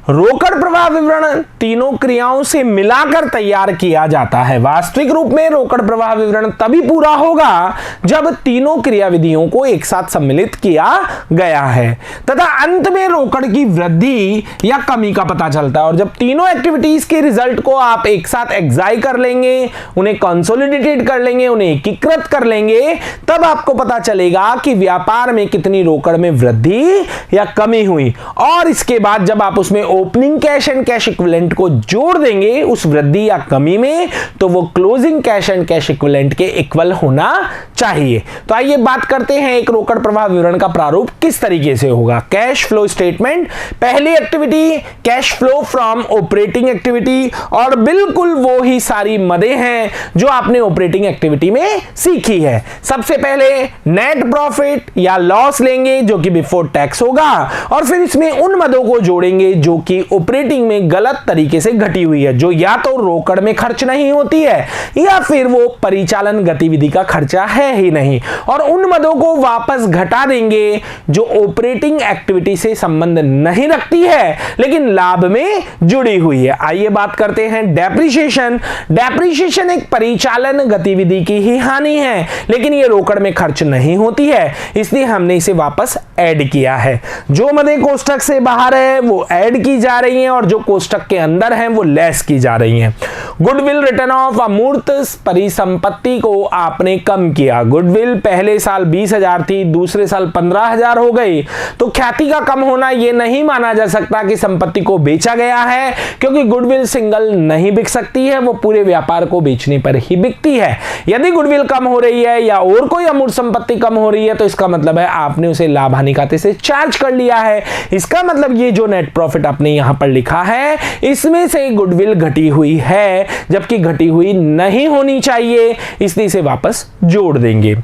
रोकड़ प्रवाह विवरण तीनों क्रियाओं से मिलाकर तैयार किया जाता है। वास्तविक रूप में रोकड़ प्रवाह विवरण तभी पूरा होगा जब तीनों क्रियाविधियों को एक साथ सम्मिलित किया गया है तथा अंत में रोकड़ की वृद्धि या कमी का पता चलता है। और जब तीनों एक्टिविटीज के रिजल्ट को आप एक साथ एग्जाइ कर लेंगे, उन्हें कंसोलिडेटेड कर लेंगे, उन्हें एकीकृत कर लेंगे, तब आपको पता चलेगा कि व्यापार में कितनी रोकड़ में वृद्धि या कमी हुई। और इसके बाद जब आप उसमें opening cash and cash equivalent को जोड़ देंगे उस वृद्धि या कमी में, तो वो closing cash and cash equivalent के इक्वल होना चाहिए। तो आइए बात करते हैं एक रोकड़ प्रवाह विवरण का प्रारूप किस तरीके से होगा। कैश फ्लो स्टेटमेंट, पहली activity cash flow from operating activity, और बिल्कुल वो ही सारी मदें हैं जो आपने ऑपरेटिंग एक्टिविटी में सीखी है। सबसे पहले नेट प्रॉफिट या लॉस लेंगे जो कि बिफोर टैक्स होगा, और फिर इसमें उन मदों को जोड़ेंगे जो कि ऑपरेटिंग में गलत तरीके से घटी हुई है, जो या तो रोकड़ में खर्च नहीं होती है या फिर वो परिचालन गतिविधि का खर्चा है ही नहीं, और उन मदों को वापस घटा देंगे जो ऑपरेटिंग एक्टिविटी से संबंध नहीं रखती है लेकिन लाभ में जुड़ी हुई है। आइए बात करते हैं डेप्रिसिएशन। डेप्रिसिएशन एक परिचालन गतिविधि की ही हानि है लेकिन ये रोकड़ में खर्च नहीं होती है, इसलिए हमने इसे वापस ऐड किया है। जो मदें कोष्ठक से बाहर है वो ऐड की जा रही हैं और जो कोष्ठक के अंदर हैं वो लेस की जा रही हैं। गुडविल रिटर्न ऑफ अमूर्त परिसंपत्ति को आपने कम किया। गुडविल पहले साल 20,000 थी, दूसरे साल 15,000 हो गई, तो ख्याति का कम होना यह नहीं माना जा सकता कि संपत्ति को बेचा गया है, क्योंकि गुडविल सिंगल नहीं बिक सकती है, वो पूरे व्यापार को बेचने पर ही बिकती है। यदि गुडविल कम हो रही है या और कोई अमूर्त संपत्ति कम हो रही है तो इसका मतलब है आपने उसे लाभ हानि खाते से चार्ज कर लिया है। इसका मतलब ये जो नेट प्रॉफिट आपने यहां पर लिखा है इसमें से गुडविल घटी हुई है, जबकि घटी हुई नहीं होनी चाहिए, इसलिए इसे वापस जोड़ देंगे।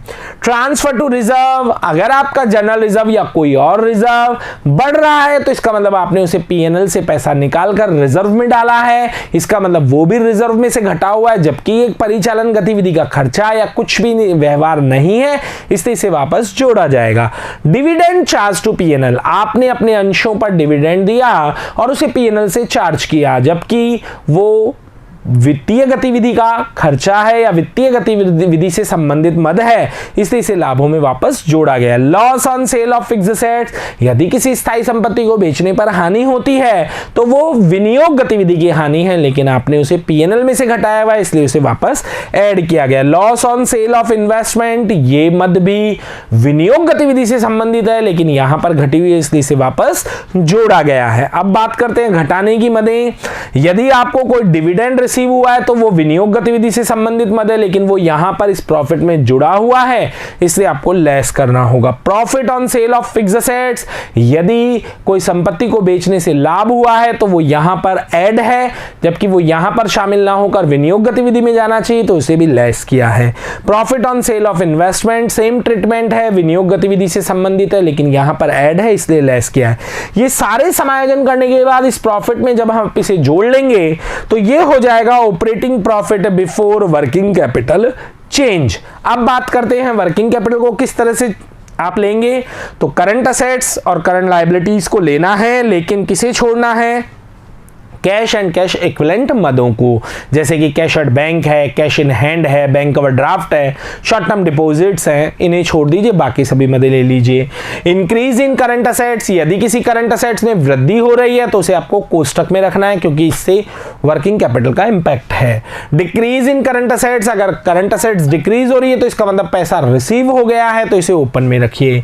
ट्रांसफर टू रिजर्व, अगर आपका जनरल रिजर्व या कोई और रिजर्व बढ़ रहा है तो इसका मतलब आपने उसे पीएनएल से पैसा निकालकर रिजर्व में डाला है, इसका मतलब वो भी रिजर्व में से घटा हुआ है, जबकि एक परिचालन गतिविधि का खर्चा या कुछ भी व्यवहार नहीं है, इसलिए इसे वापस जोड़ा जाएगा। डिविडेंड चार्ज टू पीएनएल, आपने अपने अंशों पर डिविडेंड दिया और उसे पीएनएल से चार्ज किया, जबकि वो वित्तीय गतिविधि का खर्चा है या वित्तीय गतिविधि से संबंधित मद है, इसलिए इसे लाभों में वापस जोड़ा गया। Loss on sale of fixed assets, यदि किसी स्थायी संपत्ति को बेचने पर हानि होती है तो वो विनियोग गतिविधि की हानि है, लेकिन आपने उसे पीएनएल में से घटाया हुआ है, इसलिए उसे वापस ऐड किया गया। Loss on sale of investment, ये मद भी विनियोग गतिविधि से संबंधित है लेकिन यहां पर घटी हुई है, इसलिए इसे वापस जोड़ा गया है। अब बात करते हैं घटाने की मदें। यदि आपको कोई डिविडेंड हुआ है तो वो विनियोग गतिविधि से संबंधित मद है, लेकिन वो यहां पर इस प्रॉफिट में जुड़ा हुआ है, इसलिए आपको लेस करना होगा। Profit on sale of fixed assets, यदि कोई संपत्ति को बेचने से लाभ हुआ है तो वो यहां पर ऐड है, जबकि वो यहां पर शामिल ना होकर विनियोग गतिविधि में जाना चाहिए, तो उसे भी लेस किया है। Profit on sale of investment, same treatment है, विनियोग गतिविधि से संबंधित है लेकिन यहां पर ऐड है, इसलिए लेस किया है। ये सारे समायोजन करने के बाद इस प्रॉफिट में जब हम इसे जोड़ लेंगे तो ये हो जाएगा operating profit before working capital change. अब बात करते हैं वर्किंग कैपिटल को किस तरह से आप लेंगे। तो करंट असेट्स और करंट लायबिलिटीज को लेना है, लेकिन किसे छोड़ना है? कैश एंड कैश इक्विवेलेंट मदों को, जैसे कि कैश एट बैंक है, कैश इन हैंड है, बैंक ओवरड्राफ्ट है, शॉर्ट टर्म डिपॉजिट्स हैं, इन्हें छोड़ दीजिए, बाकी सभी मदे ले लीजिए। इंक्रीज इन करंट असेट्स, यदि किसी करंट असेट्स में वृद्धि हो रही है तो उसे आपको कोष्ठक में रखना है क्योंकि इससे वर्किंग कैपिटल का इंपैक्ट है। डिक्रीज इन करंट असेट्स, अगर करंट असेट्स डिक्रीज हो रही है तो इसका मतलब पैसा रिसीव हो गया है, तो इसे ओपन में रखिए।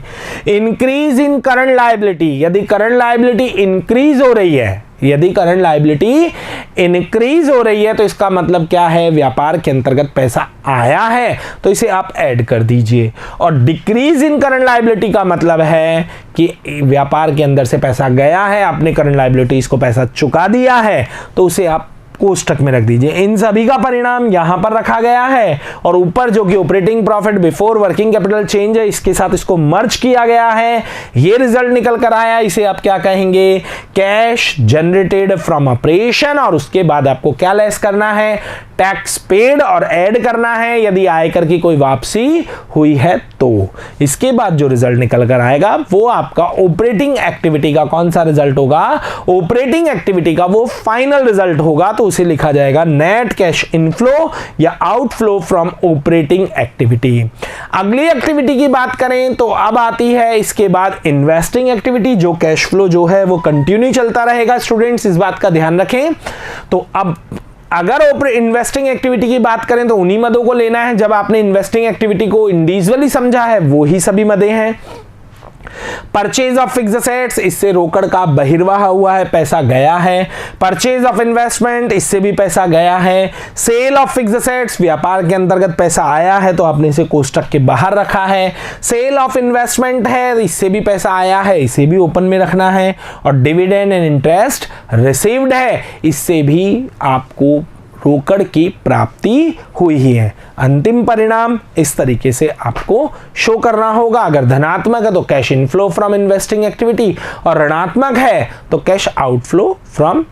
इंक्रीज इन करंट लायबिलिटी, यदि करंट लायबिलिटी इंक्रीज हो रही है, यदि करंट लायबिलिटी इंक्रीज हो रही है तो इसका मतलब क्या है? व्यापार के अंतर्गत पैसा आया है, तो इसे आप ऐड कर दीजिए। और डिक्रीज इन करंट लायबिलिटी का मतलब है कि व्यापार के अंदर से पैसा गया है, आपने करंट लायबिलिटीज को पैसा चुका दिया है, तो उसे आप कोष्टक में रख दीजिए। इन सभी का परिणाम यहां पर रखा गया है और ऊपर जो कि operating profit before working capital change है, इसके साथ इसको मर्ज किया गया है। ये रिजल्ट निकल कर आया, इसे आप क्या कहेंगे, कैश जनरेटेड फ्रॉम ऑपरेशन। और उसके बाद आपको क्या लेस करना है, टैक्स पेड और ऐड करना है यदि आयकर की कोई वापसी हुई है तो। इसके बाद जो रिजल्ट निकल कर आएगा वो आपका ऑपरेटिंग एक्टिविटी का कौन सा रिजल्ट होगा, ऑपरेटिंग एक्टिविटी का वो फाइनल रिजल्ट होगा। तो उसे लिखा जाएगा नेट कैश इनफ्लो या आउटफ्लो फ्रॉम ऑपरेटिंग एक्टिविटी। अगली एक्टिविटी की बात करें तो अब आती है इसके बाद इन्वेस्टिंग एक्टिविटी। जो कैश फ्लो जो है वो कंटिन्यू चलता रहेगा स्टूडेंट्स, इस बात का ध्यान रखें। तो अब अगर इन्वेस्टिंग एक्टिविटी की बात करें तो उन्हीं मदों को लेना है जब आपने इन्वेस्टिंग एक्टिविटी को इंडिविजुअली समझा है, वो ही सभी मदे हैं। परचेज ऑफ फिक्स्ड असेट्स, इससे रोकड़ का बहिर्वाह हुआ है, पैसा गया है। परचेज ऑफ इन्वेस्टमेंट, इससे भी पैसा गया है। सेल ऑफ फिक्स्ड असेट्स, व्यापार के अंतर्गत पैसा आया है तो आपने इसे कोष्टक के बाहर रखा है। सेल ऑफ इन्वेस्टमेंट है, इससे भी पैसा आया है, इसे भी ओपन में रखना है। और डिविडेंड एंड इंटरेस्ट रिसीव्ड है, इससे भी आपको रोकड़ की प्राप्ति हुई ही है। अंतिम परिणाम इस तरीके से आपको शो करना होगा। अगर धनात्मक है तो cash inflow from investing activity और ऋणात्मक है तो cash outflow from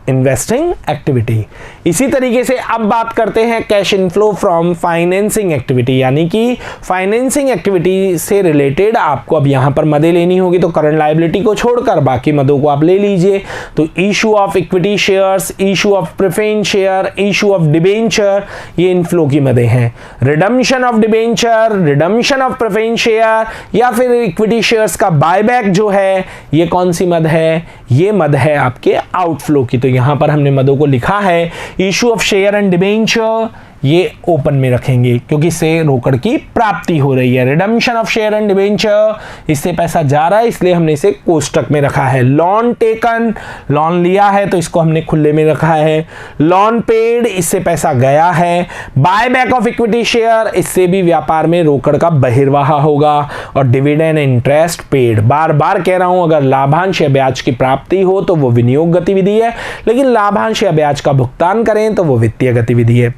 investing activity. इसी तरीके से अब बात करते हैं cash inflow from financing activity, यानी कि फाइनेंसिंग एक्टिविटी से रिलेटेड आपको अब यहां पर मदे लेनी होगी। तो करंट लायबिलिटी को छोड़कर बाकी मदों को आप ले लीजिए। तो issue of equity shares, issue of preference share, issue of debenture, ये इनफ्लो की मदे हैं। Redemption of debenture, redemption of preference share या फिर इक्विटी शेयर्स का बायबैक जो है, ये कौन सी मद है, ये मद है आपके आउटफ्लो की। तो यहां पर हमने मदों को लिखा है। Issue of share and debenture, ये ओपन में रखेंगे क्योंकि इससे रोकड़ की प्राप्ति हो रही है। Redemption of share and debenture, इससे पैसा जा रहा है इसलिए हमने इसे कोष्टक में रखा है। लोन टेकन, लोन लिया है तो इसको हमने खुले में रखा है। लोन पेड, इससे पैसा गया है। Buy back of equity share, इससे भी व्यापार में रोकड़ का बहिर्वाह होगा। और डिविडेंड इंटरेस्ट पेड, बार बार कह रहा हूं अगर लाभांश या ब्याज की प्राप्ति हो तो वो विनियोग गतिविधि है, लेकिन लाभांश या ब्याज का भुगतान करें तो वो वित्तीय गतिविधि है।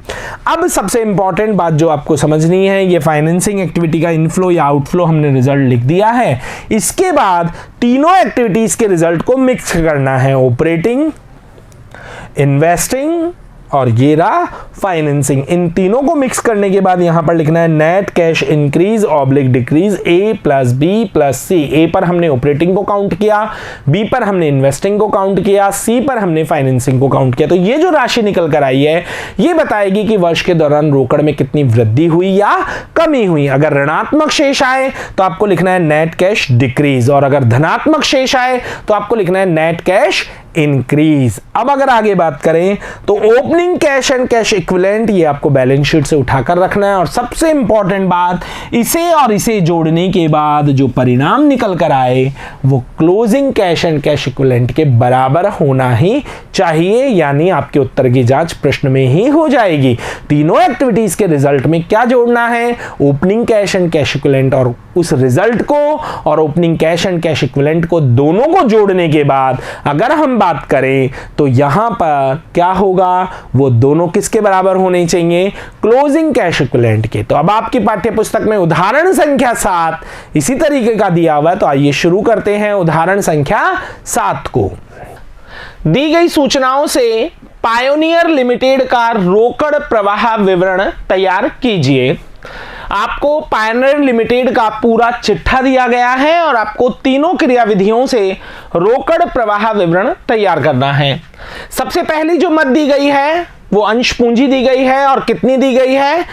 अब सबसे इंपॉर्टेंट बात जो आपको समझनी है, ये फाइनेंसिंग एक्टिविटी का इनफ्लो या आउटफ्लो हमने रिजल्ट लिख दिया है। इसके बाद तीनों एक्टिविटीज के रिजल्ट को मिक्स करना है, ऑपरेटिंग, इन्वेस्टिंग और ये रहा फाइनेंसिंग। इन तीनों को मिक्स करने के बाद यहां पर लिखना है net cash increase oblique decrease a plus b plus c. A पर हमने ऑपरेटिंग को काउंट किया, बी पर हमने इन्वेस्टिंग को काउंट किया, सी पर हमने फाइनेंसिंग को काउंट किया। तो ये जो राशि निकल कर आई है ये बताएगी कि वर्ष के दौरान रोकड़ में कितनी वृद्धि हुई या कमी हुई। अगर ऋणात्मक शेष आए तो आपको लिखना है नेट कैश डिक्रीज, और अगर धनात्मक शेष आए तो आपको लिखना है नेट कैश इंक्रीज। अब अगर आगे बात करें तो opening cash and cash equivalent, ये आपको बैलेंस शीट से उठाकर रखना है। और सबसे इंपॉर्टेंट बात, इसे और इसे जोड़ने के बाद जो परिणाम निकल कर आए वो closing cash and cash equivalent के बराबर होना ही चाहिए, यानी आपके उत्तर की जांच प्रश्न में ही हो जाएगी। तीनों एक्टिविटीज के रिजल्ट में क्या जोड़ना है, opening cash and cash equivalent, और उस रिजल्ट को और opening cash and cash equivalent को दोनों को जोड़ने के बाद अगर हम बात करें तो यहां पर क्या होगा, वो दोनों किसके बराबर होने चाहिए, क्लोजिंग कैश इक्विवेलेंट के। तो अब आपकी पाठ्य पुस्तक में उदाहरण संख्या 7 इसी तरीके का दिया हुआ है। तो आइए शुरू करते हैं उदाहरण संख्या 7 को। दी गई सूचनाओं से पायोनियर लिमिटेड का रोकड़ प्रवाह विवरण तैयार कीजिए। आपको पायोनियर लिमिटेड का पूरा चिट्ठा दिया गया है और आपको तीनों क्रियाविधियों से रोकड़ प्रवाह विवरण तैयार करना है। सबसे पहली जो मद दी गई है वो अंश पूंजी दी गई है, और कितनी दी गई है,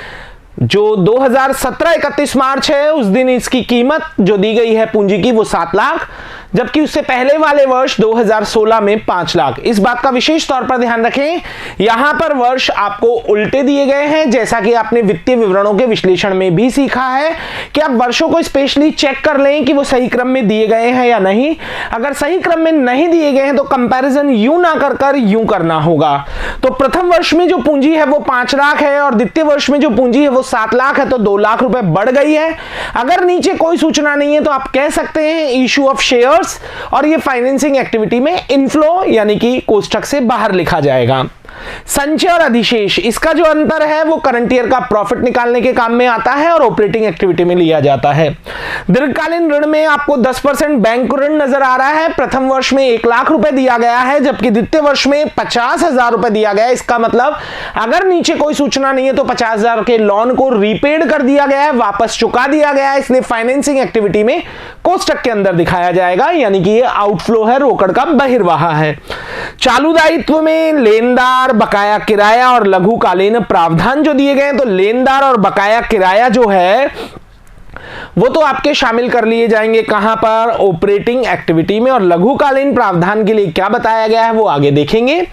जो 2017 31 मार्च है उस दिन इसकी कीमत जो दी गई है पूंजी की वो 7 लाख, जबकि उससे पहले वाले वर्ष 2016 में 5 लाख। इस बात का विशेष तौर पर ध्यान रखें, यहां पर वर्ष आपको उल्टे दिए गए हैं, जैसा कि आपने वित्तीय विवरणों के विश्लेषण में भी सीखा है कि आप वर्षों को स्पेशली चेक कर लें कि वो सही क्रम में दिए गए हैं या नहीं। अगर सही क्रम में नहीं दिए गए हैं तो कंपैरिजन यूं ना कर यूं करना होगा। तो प्रथम वर्ष में जो पूंजी है वो 5 लाख है और द्वितीय वर्ष में जो पूंजी है वो 7 लाख है, तो 2 लाख रुपए बढ़ गई है। अगर नीचे कोई सूचना नहीं है तो आप कह सकते हैं इशू ऑफ शेयर्स, और ये फाइनेंसिंग एक्टिविटी में इनफ्लो यानी कि कोष्टक से बाहर लिखा जाएगा। संचय और अधिशेष, इसका जो अंतर है वो करंट ईयर का प्रॉफिट निकालने के काम में आता है और ऑपरेटिंग एक्टिविटी में लिया जाता है। दीर्घकालीन ऋण में आपको 10% बैंक ऋण नजर आ रहा है। प्रथम वर्ष में 1 लाख रुपए दिया गया है, जबकि द्वितीय वर्ष में 50,000 रुपए दिया गया है। इसका मतलब अगर नीचे कोई सूचना नहीं है तो 50,000 के लोन को रीपेड कर दिया गया है, वापस चुका दिया गया है। इसलिए फाइनेंसिंग एक्टिविटी में कोष्टक के अंदर दिखाया जाएगा, यानी कि ये आउटफ्लो है, रोकड़ का बहिर्वाह है। चालू दायित्व में लेनदार, बकाया किराया और लघुकालीन प्रावधान जो दिए गए हैं, तो लेनदार और बकाया किराया जो है वो तो आपके शामिल कर लिए जाएंगे कहां पर, ऑपरेटिंग एक्टिविटी में। और लघुकालीन प्रावधान के लिए क्या बताया गया है वो आगे देखेंगे।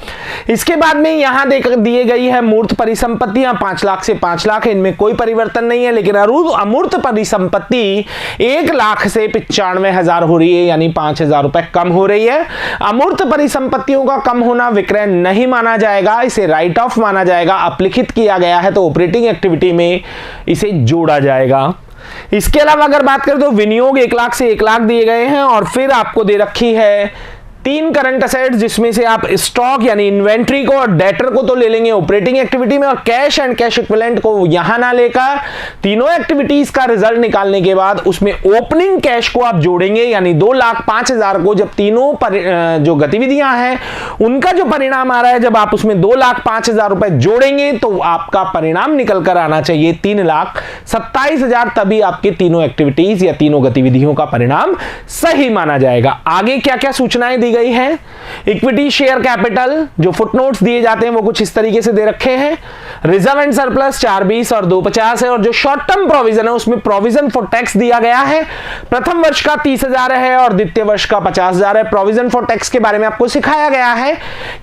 इसके बाद में यहां दिए गई है मूर्त परिसंपत्तियां 5 लाख से 5 लाख, इनमें कोई परिवर्तन नहीं है। लेकिन अमूर्त परिसंपत्ति 1 लाख से 95,000 हो रही है, यानी 5,000 रुपए कम हो रही है। अमूर्त परिसंपत्तियों का कम होना विक्रय नहीं माना जाएगा, इसे राइट ऑफ माना जाएगा। अपलिखित किया गया है तो ऑपरेटिंग एक्टिविटी में इसे जोड़ा जाएगा। इसके अलावा अगर बात करें तो विनियोग 1 लाख से 1 लाख दिए गए हैं, और फिर आपको दे रखी है 3 करंट असेट्स, जिसमें से आप स्टॉक यानी इन्वेंट्री को और डेटर को तो ले लेंगे ऑपरेटिंग एक्टिविटी में, और कैश एंड कैश इक्विवेलेंट को यहां ना लेकर तीनों एक्टिविटीज का रिजल्ट निकालने के बाद उसमें ओपनिंग कैश को आप जोड़ेंगे, यानी 2,05,000 को जब तीनों जो गतिविधियां हैं उनका जो परिणाम आ रहा है, जब आप उसमें 2,05,000 रुपए जोड़ेंगे तो आपका परिणाम निकल कर आना चाहिए 3,27,000। तभी आपके तीनों एक्टिविटीज या तीनों गतिविधियों का परिणाम सही माना जाएगा। आगे क्या क्या सूचनाएं दी गई है। इक्विटी शेयर कैपिटल जो फुटनोट्स दिए जाते हैं वो कुछ इस तरीके से दे रखे हैं। रिजर्व एंड सरप्लस 420 और 250 है, और जो शॉर्ट टर्म प्रोविजन है उसमें प्रोविजन फॉर टैक्स दिया गया है। प्रथम वर्ष का 30,000 है और द्वितीय वर्ष का 50,000 है। प्रोविजन फॉर टैक्स के बारे में आपको सिखाया गया है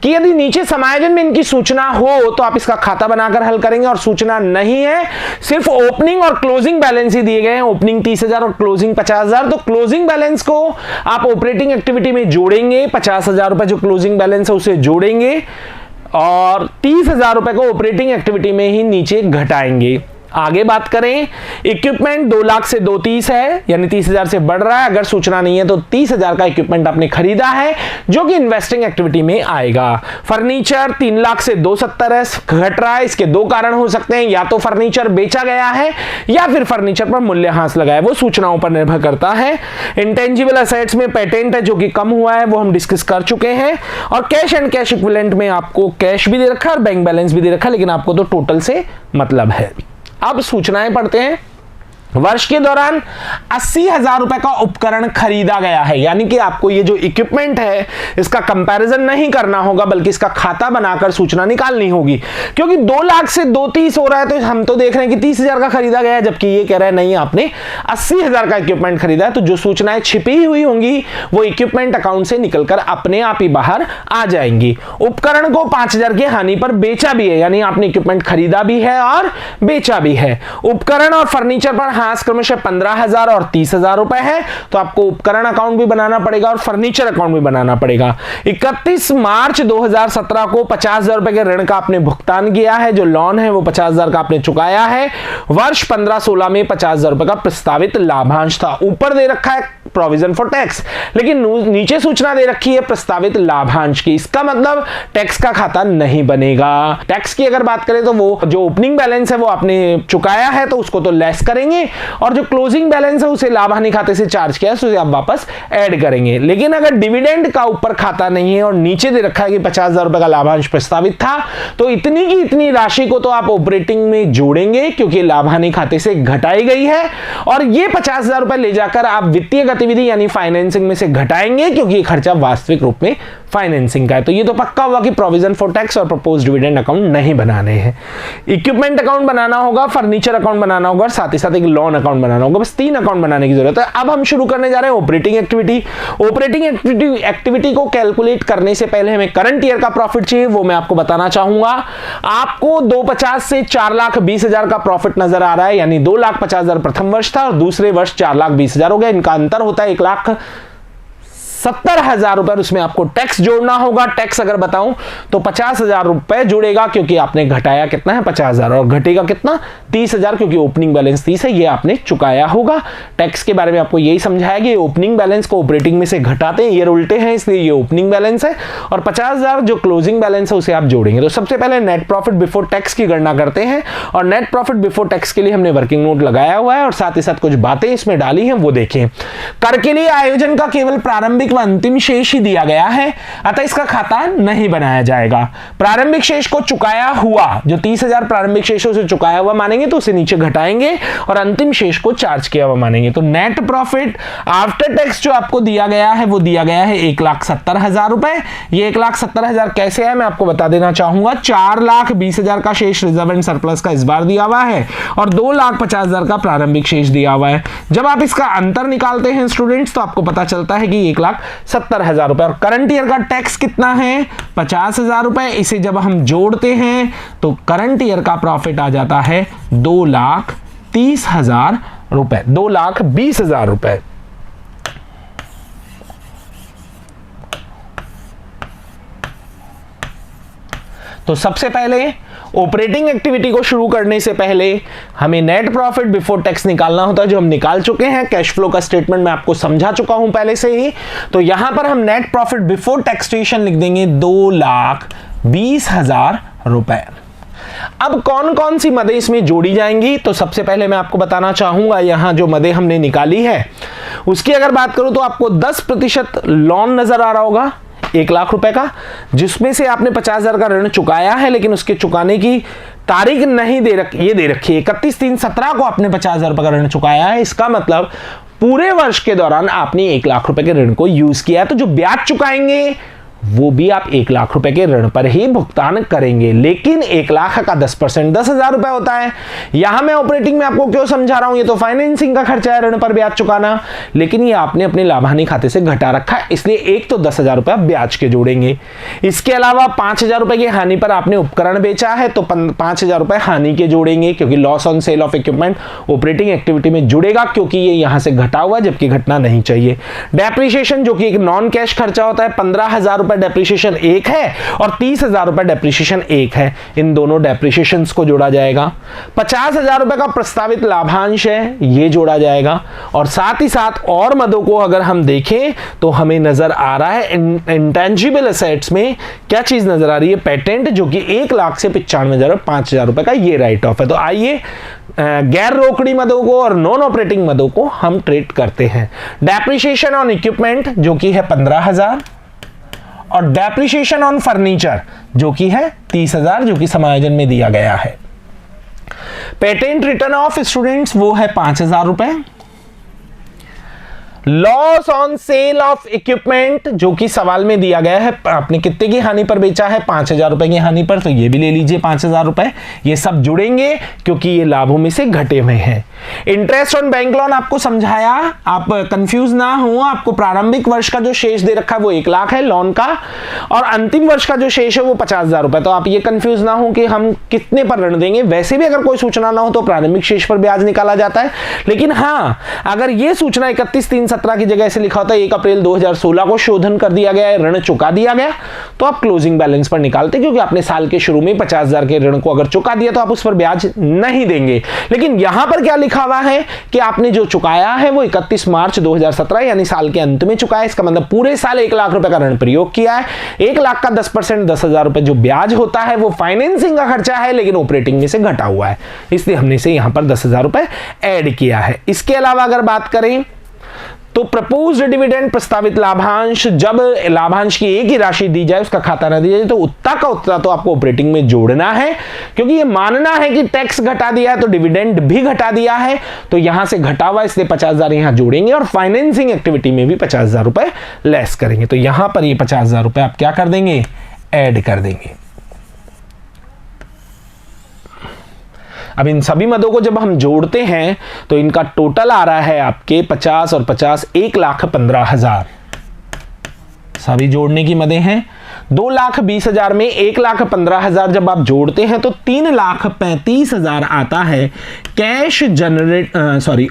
कि यदि नीचे समायोजन में इनकी सूचना हो तो आप इसका खाता बनाकर हल करेंगे, और सूचना नहीं है, सिर्फ ओपनिंग और क्लोजिंग बैलेंस ही दिए गए हैं। ओपनिंग 30,000 और क्लोजिंग 50,000, तो क्लोजिंग बैलेंस को आप ऑपरेटिंग एक्टिविटी में जोड़ेंगे, 50,000 रुपए जो क्लोजिंग बैलेंस है उसे जोड़ेंगे और 30,000 रुपए को ऑपरेटिंग एक्टिविटी में ही नीचे घटाएंगे। आगे बात करें, इक्विपमेंट 2 लाख से 230 है, यानी 30,000 से बढ़ रहा है। अगर सूचना नहीं है तो 30,000 का इक्विपमेंट आपने खरीदा है जो कि इन्वेस्टिंग एक्टिविटी में आएगा। फर्नीचर 3 लाख से 270 है, घट रहा है। इसके 2 कारण हो सकते हैं, या तो फर्नीचर बेचा गया है या फिर फर्नीचर पर मूल्यह्रास लगा है, वो सूचनाओं पर निर्भर करता है। इंटेंजिबल असेट्स में पेटेंट है जो कि कम हुआ है, वो हम डिस्कस कर चुके हैं। और कैश एंड कैश इक्विवेलेंट में आपको कैश भी दे रखा है और बैंक बैलेंस भी दे रखा है, लेकिन आपको तो टोटल से मतलब है। अब सूचनाएं पढ़ते हैं। वर्ष के दौरान 80,000 रुपए का उपकरण खरीदा गया है, यानी कि आपको ये जो इक्विपमेंट है इसका कंपैरिजन नहीं करना होगा, बल्कि इसका खाता बनाकर सूचना निकालनी होगी। क्योंकि 2 लाख से 230 हो रहा है तो हम तो देख रहे हैं कि 30,000 का खरीदा गया है, जबकि ये कह रहा है नहीं आपने 80,000 का इक्विपमेंट खरीदा है। तो जो सूचनाएं छिपी हुई होंगी वो इक्विपमेंट अकाउंट से निकलकर अपने आप ही बाहर आ जाएंगी। उपकरण को 5,000 की हानि पर बेचा भी है, यानी आपने इक्विपमेंट खरीदा भी है और बेचा भी है। उपकरण और फर्नीचर पर क्रमशः 15,000 और 30,000 रुपए है, तो आपको उपकरण अकाउंट भी बनाना पड़ेगा और फर्नीचर अकाउंट भी बनाना पड़ेगा। 31 मार्च 2017 को 50,000 रुपए के ऋण का आपने भुगतान किया है, जो लोन है वो 50,000 का आपने चुकाया है। वर्ष 15-16 में 50,000 रुपए का प्रस्तावित लाभांश था। ऊपर दे रखा है प्रोविजन फॉर टैक्स, लेकिन नीचे सूचना दे रखी है प्रस्तावित लाभांश की। इसका मतलब टैक्स का खाता नहीं बनेगा। टैक्स की अगर बात करें तो वो जो ओपनिंग बैलेंस है वो आपने चुकाया है तो उसको तो लेस करेंगे, और जो क्लोजिंग बैलेंस है उसे लाभ हानि खाते से चार्ज किया है उसे आप वापस ऐड करेंगे। लेकिन अगर डिविडेंड का ऊपर खाता नहीं है और नीचे दे रखा है कि 50,000 रुपए का लाभांश प्रस्तावित था, तो इतनी की इतनी राशि को तो आप ऑपरेटिंग में जोड़ेंगे क्योंकि लाभ हानि खाते से घटाई गई है, और ये 50,000 रुपए ले जाकर आप वित्तीय गतिविधि यानी फाइनेंसिंग में से घटाएंगे क्योंकि ये खर्चा वास्तविक रूप में फाइनेंसिंग का है। तो ये तो पक्का हुआ कि प्रोविजन फॉर टैक्स और प्रपोज्ड डिविडेंड अकाउंट नहीं बनाने हैं। इक्विपमेंट अकाउंट बनाना होगा, फर्नीचर अकाउंट बनाना होगा और साथ ही साथ एक लोन अकाउंट बनाना होगा। बस 3 अकाउंट बनाने की जरूरत है। अब हम शुरू करने जा रहे हैं ऑपरेटिंग एक्टिविटी। ऑपरेटिंग एक्टिविटी को कैलकुलेट करने से पहले हमें करंट ईयर का प्रॉफिट चाहिए, वो मैं आपको बताना चाहूंगा। आपको 250 से 4,20,000 का प्रॉफिट नजर आ रहा है, यानी 2,50,000 प्रथम वर्ष था और दूसरे वर्ष 4,20,000 हो गया। इनका अंतर होता है 1,60,000 70,000 रुपए, उसमें आपको टैक्स जोड़ना होगा। टैक्स अगर बताऊं तो 50,000 रुपए जुड़ेगा, क्योंकि आपने घटाया कितना है 50,000, और घटेगा कितना 30,000, क्योंकि ओपनिंग बैलेंस 30 है, ये आपने चुकाया होगा। टैक्स के बारे में आपको यही समझाया कि ओपनिंग बैलेंस को ऑपरेटिंग में से घटाते हैं, ये उल्टे हैं, इसलिए ये ओपनिंग बैलेंस है, और 50,000 जो क्लोजिंग बैलेंस है उसे आप जोड़ेंगे। तो सबसे पहले नेट प्रॉफिट बिफोर टैक्स की गणना करते हैं, और नेट प्रॉफिट बिफोर टैक्स के लिए हमने वर्किंग नोट लगाया हुआ है और साथ ही साथ कुछ बातें इसमें डाली हैं, वो देखें। कर के लिए आयोजन का केवल प्रारंभिक व अंतिम शेष ही दिया गया है, अतः इसका खाता नहीं बनाया जाएगा। प्रारंभिक शेष को चुकाया हुआ, जो 30,000 प्रारंभिक शेष उसे चुकाया हुआ मानेंगे तो उसे नीचे घटाएंगे, और अंतिम शेष को चार्ज किया हुआ मानेंगे। तो नेट प्रॉफिट आफ्टर टैक्स जो आपको दिया गया है वो दिया गया है 1,70,000 रुपए। ये 1,70,000 कैसे है मैं आपको बता देना चाहूंगा। 4,20,000 का शेष रिजर्व एंड सरप्लस का इस बार दिया हुआ है, और 2,50,000 का प्रारंभिक शेष दिया हुआ है। जब आप इसका अंतर निकालते हैं स्टूडेंट्स तो आपको पता चलता है कि 1,70,000 रुपए, और करंट ईयर का टैक्स कितना है 50,000 रुपए। इसे जब हम जोड़ते हैं तो करंट ईयर का प्रॉफिट आ जाता है 2,30,000 रुपए, 2,20,000 रुपए। तो सबसे पहले ऑपरेटिंग एक्टिविटी को शुरू करने से पहले हमें नेट प्रॉफिट बिफोर टैक्स निकालना होता है, जो हम निकाल चुके हैं। कैश फ्लो का स्टेटमेंट मैं आपको समझा चुका हूं पहले से ही। तो यहां पर हम नेट प्रॉफिट बिफोर टैक्सेशन लिख देंगे 2,20,000 रुपए। अब कौन कौन सी मदें इसमें जोड़ी जाएंगी, तो सबसे पहले मैं आपको बताना चाहूंगा, यहां जो मदें हमने निकाली है उसकी अगर बात करूं तो आपको 10% लोन नजर आ रहा होगा 1,00,000 रुपए का, जिसमें से आपने 50,000 का ऋण चुकाया है, लेकिन उसके चुकाने की तारीख नहीं दे रखी, ये दे रखी है 31/3/17 को आपने 50,000 रुपए का ऋण चुकाया है। इसका मतलब पूरे वर्ष के दौरान आपने 1,00,000 रुपए के ऋण को यूज किया है। तो जो ब्याज चुकाएंगे वो भी आप 1,00,000 रुपए के ऋण पर ही भुगतान करेंगे, लेकिन 1,00,000 का 10% 10,000 रुपए होता है। यहां मैं ऑपरेटिंग में आपको क्यों समझा रहा हूं, ये तो फाइनेंसिंग का खर्चा है ऋण पर ब्याज चुकाना, लेकिन ये आपने अपने लाभानी खाते से घटा रखा है, इसलिए एक तो 10,000 रुपए ब्याज के जोड़ेंगे। इसके अलावा 5,000 रुपए की हानि पर आपने उपकरण बेचा है तो 5,000 रुपए हानि के जोड़ेंगे, क्योंकि loss on sale of equipment operating activity में जुड़ेगा, क्योंकि ये यहां से घटा हुआ जबकि घटना नहीं चाहिए। डेप्रिसिएशन जो कि एक नॉन कैश खर्चा होता है, 15,000 रुपए डेप्रिसिएशन एक है और 30,000 रुपए डेप्रिसिएशन एक है, इन दोनों डेप्रिसिएशंस को जोड़ा जाएगा। 50,000 रुपए का प्रस्तावित लाभांश है, ये जोड़ा जाएगा, और साथ ही साथ और मदों को अगर हम देखें तो हमें नजर आ रहा है इंटेंजिबल एसेट्स में क्या चीज नजर आ रही है, पेटेंट, जो कि 1,00,000 से 95,000 रुपए का ये राइट ऑफ है। तो आइए गैर रोकड़ी मदों को और नॉन ऑपरेटिंग मदों को हम ट्रीट करते हैं। डेप्रिसिएशन ऑन इक्विपमेंट जो कि है 15,000, और डेप्रिसिएशन ऑन फर्नीचर जो कि है 30,000, जो कि समायोजन में दिया गया है। पेटेंट रिटर्न ऑफ स्टूडेंट्स वो है 5,000 रुपए। Loss on sale of equipment जो कि सवाल में दिया गया है, आपने कितने की हानि पर बेचा है 5,000 रुपए की हानि पर, तो ये भी ले लीजिए 5,000 रुपए। ये सब जुड़ेंगे क्योंकि ये लाभों में से घटे हुए हैं। इंटरेस्ट ऑन बैंक लोन आपको समझाया, आप कंफ्यूज ना हो। आपको प्रारंभिक वर्ष का जो शेष दे रखा है वो 1,00,000 है लोन का, और अंतिम वर्ष का जो शेष है वो 50,000 रुपए। तो आप ये कंफ्यूज ना हो कि हम कितने पर ऋण देंगे। वैसे भी अगर कोई सूचना ना हो तो प्रारंभिक शेष पर ब्याज निकाला जाता है, लेकिन हाँ अगर ये सूचना 31/3/17 की जगह ऐसे लिखा होता है 1 अप्रैल 2016 को शोधन कर दिया गया है, ऋण चुका दिया गया, तो आप क्लोजिंग बैलेंस पर निकालते, क्योंकि आपने साल के शुरू में 50,000 के ऋण को अगर चुका दिया तो आप उस पर ब्याज नहीं देंगे। लेकिन यहां पर क्या लिखा हुआ है कि आपने जो चुकाया है वो 31 मार्च 2017 यानी साल के अंत में चुका है। इसका मतलब पूरे साल 1,00,000 रुपए का ऋण प्रयोग किया है। 1,00,000 का 10% 10,000 रुपए जो ब्याज होता है वो फाइनेंसिंग का खर्चा है, लेकिन ऑपरेटिंग में से घटा हुआ है, इसलिए हमने से यहां पर 10,000 रुपए ऐड किया है। इसके अलावा अगर बात करें तो प्रपोज्ड डिविडेंड प्रस्तावित लाभांश, जब लाभांश की एक ही राशि दी जाए उसका खाता ना दिया जाए तो उतना का उतना तो आपको ऑपरेटिंग में जोड़ना है, क्योंकि ये मानना है कि टैक्स घटा दिया है तो डिविडेंड भी घटा दिया है, तो यहां से घटा हुआ इसलिए 50,000 यहां जोड़ेंगे और फाइनेंसिंग एक्टिविटी में भी 50,000 रुपए लेस करेंगे। तो यहां पर ये 50,000 रुपए आप क्या कर देंगे, ऐड कर देंगे। अब इन सभी मदों को जब हम जोड़ते हैं तो इनका टोटल आ रहा है आपके 50 और 50 1,15,000। सभी जोड़ने की मदें हैं, 2,20,000 में 1,15,000 जब आप जोड़ते हैं तो 3,35,000 आता है cash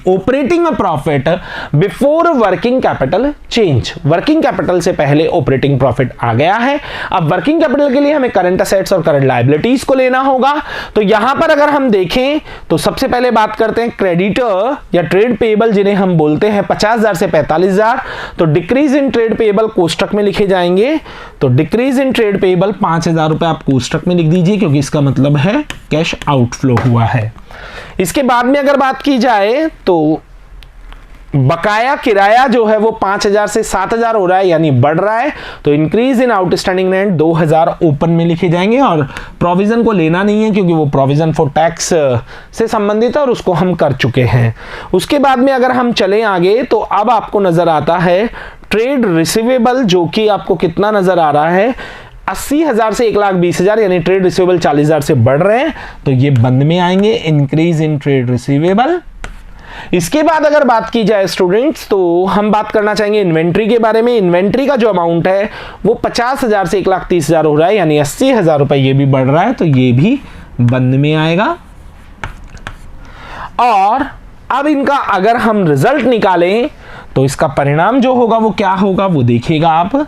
operating profit before working capital change. Working capital से पहले ऑपरेटिंग प्रॉफिट आ गया है। अब वर्किंग कैपिटल के लिए हमें करंट असेट्स और करंट लायबिलिटीज को लेना होगा। तो यहां पर अगर हम देखें तो सबसे पहले बात करते हैं क्रेडिटर या ट्रेड पेएबल, जिन्हें हम बोलते हैं 50,000 से 45,000। तो डिक्रीज इन ट्रेड पेएबल कोष्टक में लिखे जाएंगे। तो डिक्रीज इन ट्रेड पेएबल 5,000 रुपए आप कोष्टक में लिख दीजिए, क्योंकि इसका मतलब है कैश आउटफ्लो हुआ है। इसके बाद में अगर बात की जाए तो बकाया किराया जो है वो 5,000 से 7,000 हो रहा है, यानी बढ़ रहा है। तो increase in outstanding rent 2,000 open में लिखे जाएंगे, और प्रोविजन को लेना नहीं है क्योंकि वो प्रोविजन फॉर टैक्स से संबंधित है और उसको हम कर चुके हैं। उसके बाद में अगर हम चले आगे तो अब आपको नजर आता है ट्रेड रिसीवेबल, जो कि आपको कितना नजर आ रहा है 80,000 से 1,20,000, यानी ट्रेड रिसीवेबल 40,000 से बढ़ रहे हैं, तो ये बंद में आएंगे, इंक्रीज इन ट्रेड रिसीवेबल। इसके बाद अगर बात की जाए स्टूडेंट्स तो हम बात करना चाहेंगे इन्वेंट्री के बारे में। इन्वेंट्री का जो अमाउंट है वो 50,000 से 1,30,000 हो रहा है, यानी 80,000 रुपए ये भी बढ़ रहा है, तो ये भी बंद में आएगा। और अब इनका अगर हम रिजल्ट निकालें तो इसका परिणाम जो होगा वो क्या होगा वो देखिएगा आप।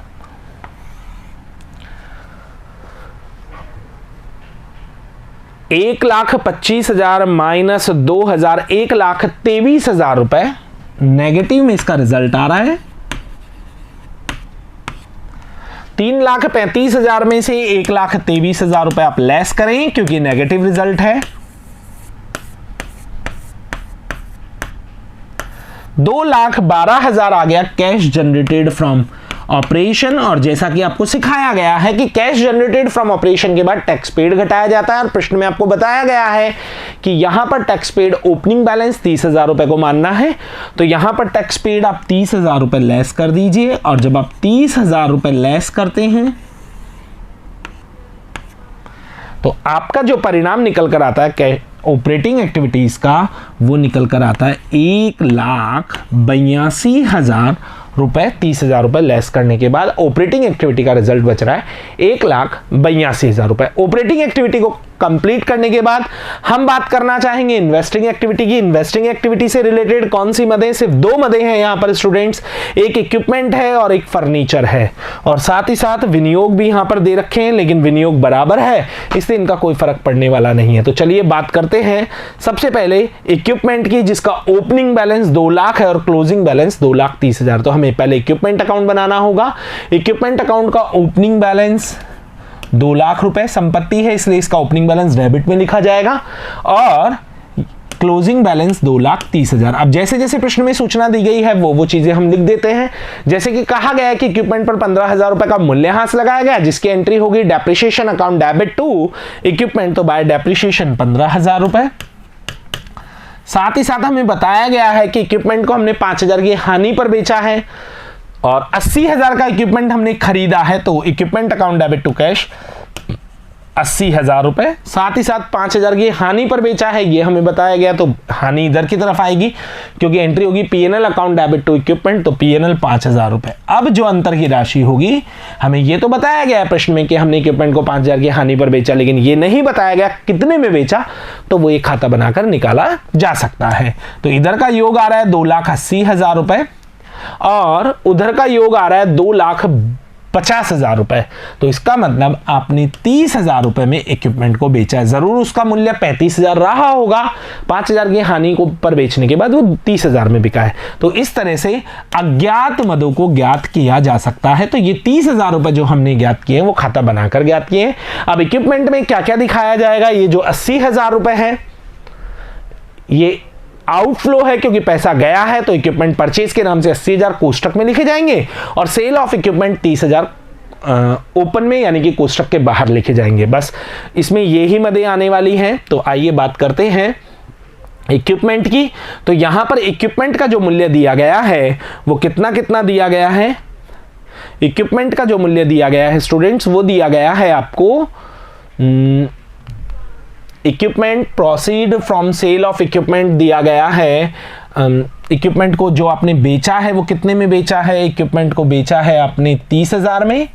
$1,25,000 माइनस 2,000 1,23,000 रुपए नेगेटिव में इसका रिजल्ट आ रहा है। 3,35,000 में से 1,23,000 रुपए आप लेस करें क्योंकि नेगेटिव रिजल्ट है। 2,12,000 आ गया कैश जनरेटेड फ्रॉम ऑपरेशन, और जैसा कि आपको सिखाया गया है कि कैश जनरेटेड फ्रॉम ऑपरेशन के बाद टैक्स पेड घटाया जाता है, और प्रश्न में आपको बताया गया है कि यहां पर टैक्स पेड ओपनिंग बैलेंस 30,000 रुपए को मानना है। तो यहां पर टैक्स पेड आप 30,000 रुपए लेस कर दीजिए, और जब आप 30,000 रुपए लेस करते हैं तो आपका जो परिणाम निकल कर आता है ऑपरेटिंग एक्टिविटीज का, वो निकल कर आता है 1,82,000 रुपए। 30,000 रुपए लेस करने के बाद ऑपरेटिंग एक्टिविटी का रिजल्ट बच रहा है 1,82,000 रुपए। ऑपरेटिंग एक्टिविटी को कंप्लीट करने के बाद हम बात करना चाहेंगे इन्वेस्टिंग एक्टिविटी की। इन्वेस्टिंग एक्टिविटी से रिलेटेड कौन सी मदें? सिर्फ 2 मदें हैं यहां पर स्टूडेंट्स, एक इक्विपमेंट है और एक फर्नीचर है, और साथ ही साथ विनियोग भी यहां पर दे रखे हैं, लेकिन विनियोग बराबर है, इससे इनका कोई फर्क पड़ने वाला नहीं है। तो चलिए बात करते हैं सबसे पहले इक्विपमेंट की, जिसका ओपनिंग बैलेंस 2 लाख है और क्लोजिंग बैलेंस 2,30,000। तो हमें पहले इक्विपमेंट अकाउंट बनाना होगा। इक्विपमेंट अकाउंट का ओपनिंग बैलेंस 2 लाख रुपए संपत्ति है, इसलिए इसका ओपनिंग बैलेंस डेबिट में लिखा जाएगा, और क्लोजिंग बैलेंस 2,30,000। अब जैसे जैसे प्रश्न में सूचना दी गई है वो चीजें हम लिख देते हैं। जैसे कि कहा गया है कि इक्विपमेंट पर 15,000 रुपए का मूल्यह्रास लगाया गया, जिसकी एंट्री होगी depreciation account debit to equipment, तो बाय डेप्रिसिएशन 15,000 रुपए। साथ ही साथ हमें बताया गया है कि इक्विपमेंट को हमने 5,000 की हानि पर बेचा है, और 80,000 का इक्विपमेंट हमने खरीदा है, तो equipment account debit to cash 80,000 रुपए। साथ ही साथ 5,000 की हानि पर बेचा है, ये हमें बताया गया, तो हानि इधर की तरफ आएगी क्योंकि एंट्री होगी PNL account debit to equipment, तो पीएनएल 5,000 रुपए। अब जो अंतर की राशि होगी, हमें ये तो बताया गया है प्रश्न में कि हमने इक्विपमेंट को 5,000 की हानि पर बेचा, लेकिन ये नहीं बताया गया कितने में बेचा, तो वो एक खाता बनाकर निकाला जा सकता है। तो इधर का योग आ रहा है 2,80,000 रुपए, और उधर का योग आ रहा है 2,50,000 रुपए। तो इसका मतलब आपने 30,000 रुपए में इक्विपमेंट को बेचा है। जरूर उसका मूल्य 35,000 रहा होगा, 5,000 की हानि को पर बेचने के बाद वो 30,000 में बिका है। तो इस तरह से अज्ञात मदों को ज्ञात किया जा सकता है। तो ये 30,000 रुपए जो हमने ज्ञात किए वो खाता बनाकर ज्ञात किए। अब इक्विपमेंट में क्या क्या दिखाया जाएगा? ये जो 80,000 रुपए है ये आउटफ्लो है क्योंकि पैसा गया है, तो इक्विपमेंट परचेज के नाम से 80,000 कोष्टक में लिखे जाएंगे, और सेल ऑफ इक्विपमेंट 30,000 ओपन में यानी कि कोष्टक के बाहर लिखे जाएंगे। बस इसमें ये ही मदें आने वाली हैं। तो आइए बात करते हैं इक्विपमेंट की। तो यहां पर इक्विपमेंट का जो मूल्य दिया गया है वो कितना कितना दिया गया है? इक्विपमेंट का जो मूल्य दिया गया है स्टूडेंट्स, वो दिया गया है आपको equipment proceed from sale of equipment दिया गया है। इक्विपमेंट को जो आपने बेचा है वो कितने में बेचा है? इक्विपमेंट को बेचा है आपने 30,000 में,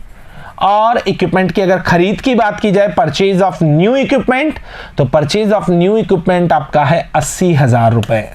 और इक्विपमेंट की अगर खरीद की बात की जाए, परचेज ऑफ न्यू इक्विपमेंट, तो परचेज ऑफ न्यू इक्विपमेंट आपका है 80,000 रुपए।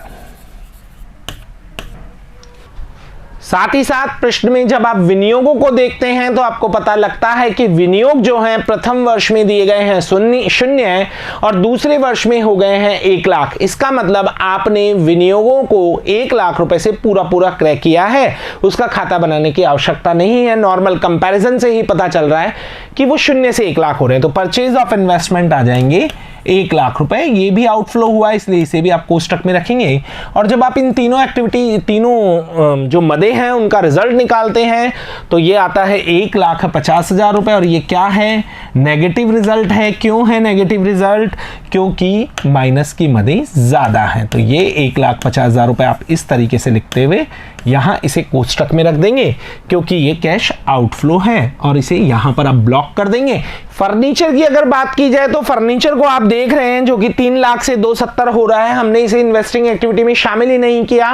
साथ ही साथ प्रश्न में जब आप विनियोगों को देखते हैं तो आपको पता लगता है कि विनियोग जो हैं प्रथम वर्ष में दिए गए हैं शून्य और दूसरे वर्ष में हो गए हैं 1 लाख। इसका मतलब आपने विनियोगों को 1 लाख रुपए से पूरा क्रय किया है, उसका खाता बनाने की आवश्यकता नहीं है। नॉर्मल कंपैरिजन से ही पता चल रहा है कि वो 0 से 1 लाख हो रहे हैं। तो परचेज ऑफ इन्वेस्टमेंट आ जाएंगे 1 लाख रुपए। ये भी आउटफ्लो हुआ है, इसलिए इसे भी आप कोष्टक में रखेंगे। और जब आप इन तीनों जो मदे हैं उनका रिजल्ट निकालते हैं तो ये आता है 1,50,000 रुपए। और ये क्या है? नेगेटिव रिजल्ट है। क्यों है नेगेटिव रिजल्ट? क्योंकि माइनस की मदें ज्यादा हैं। तो ये 1,50,000 रुपए आप इस तरीके से लिखते हुए यहां इसे कोष्टक में रख देंगे, क्योंकि ये कैश आउटफ्लो है, और इसे यहां पर आप ब्लॉक कर देंगे। फर्नीचर की अगर बात की जाए तो फर्नीचर को आप देख रहे हैं जो कि 3 लाख से 270 हो रहा है। हमने इसे इन्वेस्टिंग एक्टिविटी में शामिल ही नहीं किया।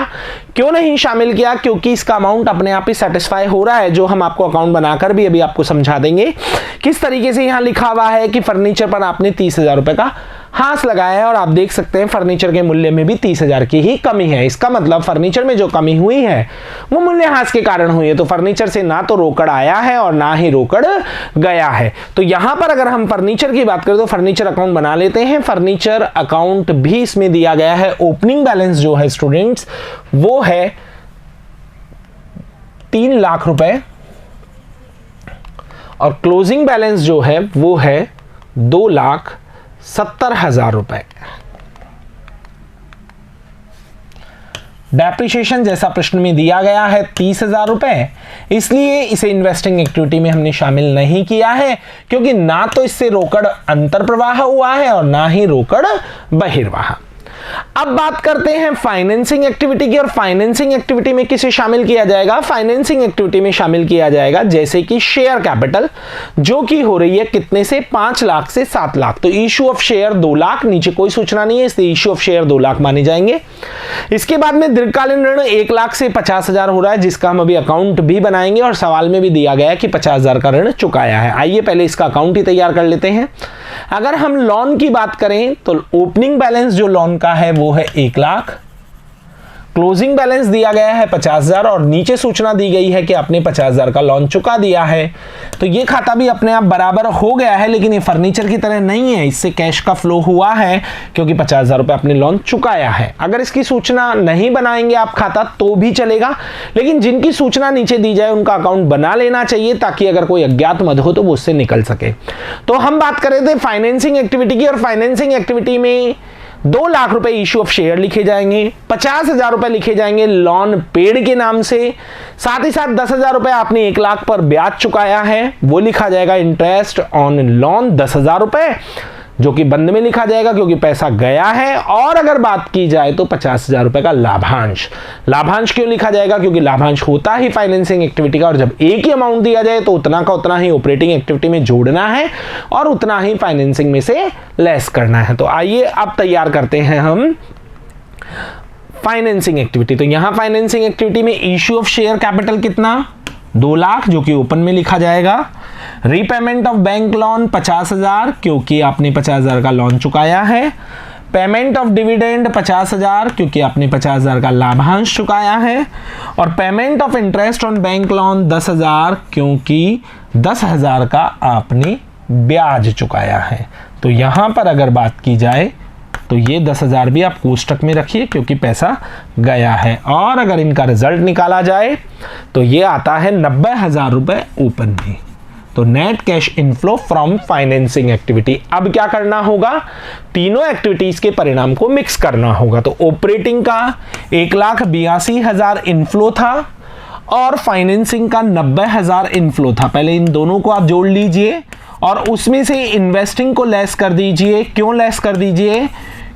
क्यों नहीं शामिल किया? क्योंकि इसका अमाउंट अपने आप ही सेटिस्फाई हो रहा है, जो हम आपको अकाउंट बनाकर भी अभी आपको समझा देंगे किस तरीके से यहां लिखा हुआ है कि फर्नीचर पर आपने 30,000 रुपए का हाथ लगाया है। और आप देख सकते हैं फर्नीचर के मूल्य में भी 30,000 की ही कमी है। इसका मतलब फर्नीचर में जो कमी हुई है वो मूल्यह्रास के कारण हुई है। तो फर्नीचर से ना तो रोकड़ आया है और ना ही रोकड़ गया है। तो यहां पर अगर हम फर्नीचर की बात करें तो फर्नीचर अकाउंट बना लेते हैं। फर्नीचर अकाउंट भी इसमें दिया गया है। ओपनिंग बैलेंस जो है स्टूडेंट्स वो है 3 लाख रुपए और क्लोजिंग बैलेंस जो है वो है 2,70,000 रुपए। डेप्रिसिएशन जैसा प्रश्न में दिया गया है 30,000 रुपए, इसलिए इसे इन्वेस्टिंग एक्टिविटी में हमने शामिल नहीं किया है, क्योंकि ना तो इससे रोकड़ अंतर प्रवाह हुआ है और ना ही रोकड़ बहिर्वाह। अब बात करते हैं फाइनेंसिंग एक्टिविटी की। और फाइनेंसिंग एक्टिविटी में किसे शामिल किया जाएगा? फाइनेंसिंग एक्टिविटी में शामिल किया जाएगा जैसे कि शेयर कैपिटल, जो कि हो रही है कितने से? 5 लाख से 7 लाख। तो इशू ऑफ शेयर 2 लाख, नीचे कोई सूचना नहीं है इसलिए इशू ऑफ शेयर 2 लाख माने जाएंगे। इसके बाद में दीर्घकालीन ऋण 1 लाख से 50,000 हो रहा है, जिसका हम अभी अकाउंट भी बनाएंगे और सवाल में भी दिया गया है कि 50,000 का ऋण चुकाया है। आइए पहले इसका अकाउंट ही तैयार कर लेते हैं। अगर हम लोन की बात करें तो ओपनिंग बैलेंस जो लोन का है वो है 1 लाख, क्लोजिंग बैलेंस दिया गया है 50,000 और नीचे सूचना दी गई है कि आपने 50,000 का लोन चुका दिया है। तो ये खाता भी अपने आप बराबर हो गया है, लेकिन ये फर्नीचर की तरह नहीं है, इससे कैश का फ्लो हुआ है क्योंकि 50,000 रुपए आपने लोन चुकाया है। अगर इसकी सूचना नहीं बनाएंगे आप खाता तो भी चलेगा, लेकिन जिनकी सूचना नीचे दी जाए उनका अकाउंट बना लेना चाहिए ताकि अगर कोई अज्ञात मद हो तो वो उससे निकल सके। तो हम बात कर रहे थे फाइनेंसिंग एक्टिविटी की, और फाइनेंसिंग एक्टिविटी में 2 लाख रुपए इशू ऑफ शेयर लिखे जाएंगे, 50,000 रुपए लिखे जाएंगे लोन पेड के नाम से, साथ ही साथ 10,000 रुपए आपने 1 लाख पर ब्याज चुकाया है वो लिखा जाएगा इंटरेस्ट ऑन लोन 10,000 रुपए, जो कि बंद में लिखा जाएगा क्योंकि पैसा गया है। और अगर बात की जाए तो 50,000 रुपए का लाभांश। लाभांश क्यों लिखा जाएगा? क्योंकि लाभांश होता ही फाइनेंसिंग एक्टिविटी का, और जब एक ही अमाउंट दिया जाए तो उतना का उतना ही ऑपरेटिंग एक्टिविटी में जोड़ना है और उतना ही फाइनेंसिंग में से लेस करना है। तो आइए अब तैयार करते हैं हम फाइनेंसिंग एक्टिविटी। तो यहां फाइनेंसिंग एक्टिविटी में इश्यू ऑफ शेयर कैपिटल कितना? 2 लाख, जो कि ओपन में लिखा जाएगा। रीपेमेंट ऑफ बैंक लोन 50,000, क्योंकि आपने 50,000 का लोन चुकाया है। पेमेंट ऑफ डिविडेंड 50,000, क्योंकि आपने 50,000 का लाभांश चुकाया है। और payment of interest on bank loan 10,000, क्योंकि 10,000 का आपने ब्याज चुकाया है। तो यहां पर अगर बात की जाए तो ये 10,000 भी आप कोष्टक में रखिए क्योंकि पैसा गया है। और अगर इनका रिजल्ट निकाला जाए तो ये आता है 90,000 रुपए ओपन में। तो net cash inflow from financing activity. अब क्या करना होगा? तीनों एक्टिविटीज के परिणाम को मिक्स करना होगा। तो ऑपरेटिंग का 1,82,000 इनफ्लो था और फाइनेंसिंग का 90,000 इनफ्लो था। पहले इन दोनों को आप जोड़ लीजिए और उसमें से इन्वेस्टिंग को लेस कर दीजिए। क्यों लेस कर दीजिए?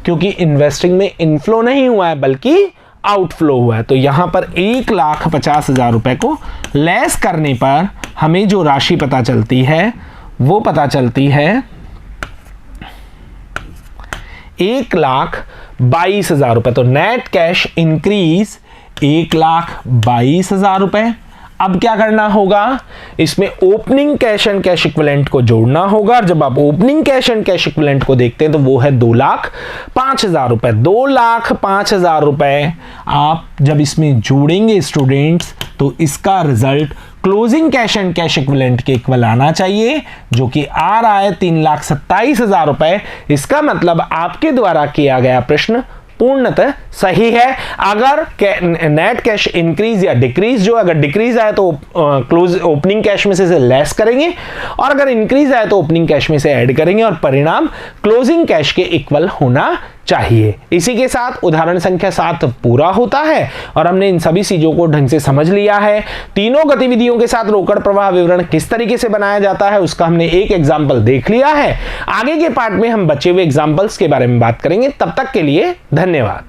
क्योंकि इन्वेस्टिंग में इनफ्लो नहीं हुआ है बल्कि आउटफ्लो हुआ है। तो यहां पर 1,50,000 रुपए को लेस करने पर हमें जो राशि पता चलती है वो पता चलती है 1,22,000 रुपए। तो नेट कैश इंक्रीज 1,22,000 रुपए। अब क्या करना होगा, इसमें opening cash and cash equivalent को जोड़ना होगा। और जब आप opening cash and cash equivalent को देखते हैं तो वो है 2,05,000 रुपए। 2,05,000 रुपए आप जब इसमें जोड़ेंगे स्टूडेंट्स तो इसका result closing cash and cash equivalent के इक्वल आना चाहिए, जो कि आ रहा है 3,27,000 रुपए। इसका मतलब आपके द्वारा किया गया प्रश्न पूर्णतः सही है। अगर नेट कैश इंक्रीज या डिक्रीज, जो अगर डिक्रीज आए तो क्लोज ओपनिंग कैश में से लेस करेंगे, और अगर इंक्रीज आए तो ओपनिंग कैश में से ऐड करेंगे, और परिणाम क्लोजिंग कैश के इक्वल होना चाहिए। इसी के साथ उदाहरण संख्या 7 पूरा होता है और हमने इन सभी चीजों को ढंग से समझ लिया है। तीनों गतिविधियों के साथ रोकड़ प्रवाह विवरण किस तरीके से बनाया जाता है उसका हमने एक एग्जाम्पल देख लिया है। आगे के पार्ट में हम बचे हुए एग्जाम्पल्स के बारे में बात करेंगे। तब तक के लिए धन्यवाद।